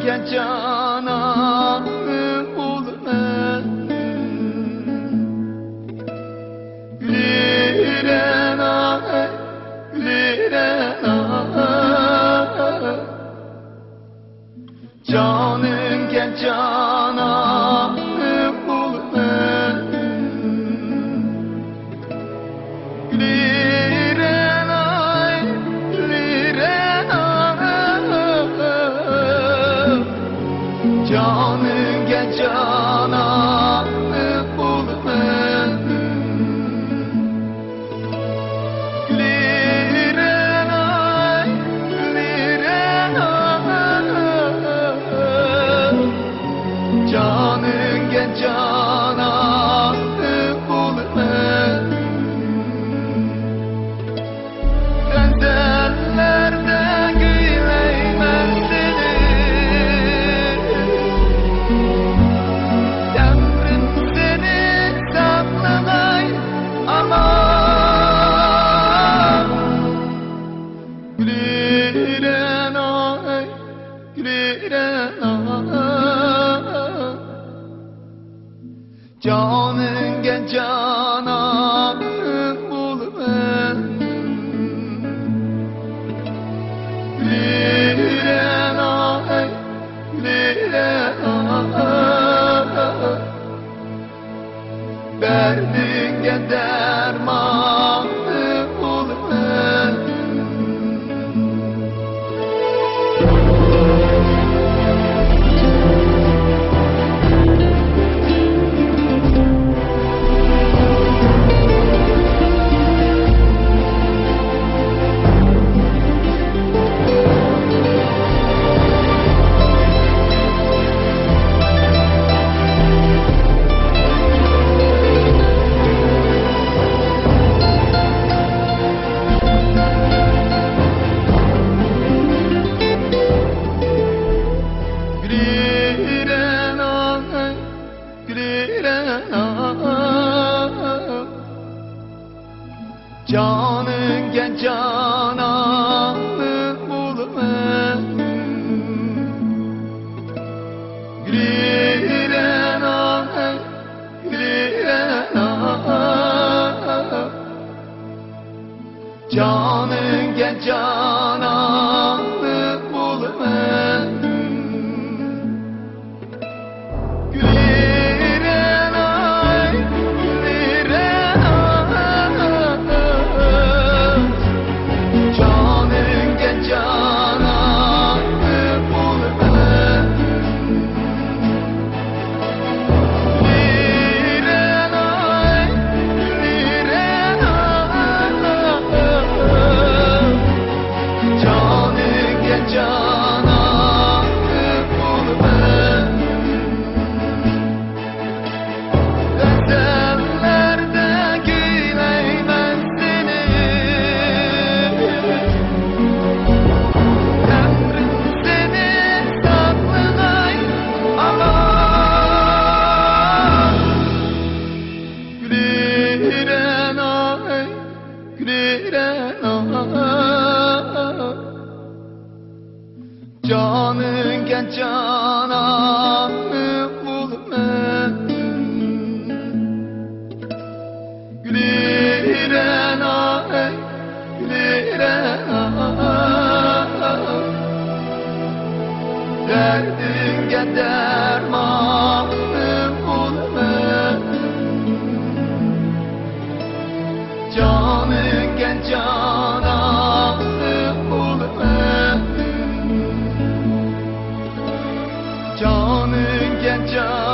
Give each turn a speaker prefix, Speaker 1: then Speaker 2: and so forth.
Speaker 1: cananı bulmen Güliren ay, güliren ay Canın gel cananı bulmen Güliren ay, güliren ay Canın gel cananı bulmen Güliren ay, güliren ay Canın gel cananı bulmen Derdellerde güyleymen seni Emrim seni saklamay aman Güliren ay, güliren ay Canın gel cananı bulmen Güliren ay, güliren ay Derdinge dermanı bulmen Güliren ay, güliren ay Canın gel cananı bulmen Güliren ay, güliren ay Canın gel cananı bulmen Güliren ay, güliren ay Canın gel cananı bulmen Güliren ay, güliren ay Canın gel cananı bulmen Derdellerde güyleymen seni Emrim seni saklamay aman Güliren ay, güliren ay Canın gel cananı bulmen Güliren ay, güliren ay Derdin gel dermanı bulmen Canın gel cananı bulmen Canın gel cananı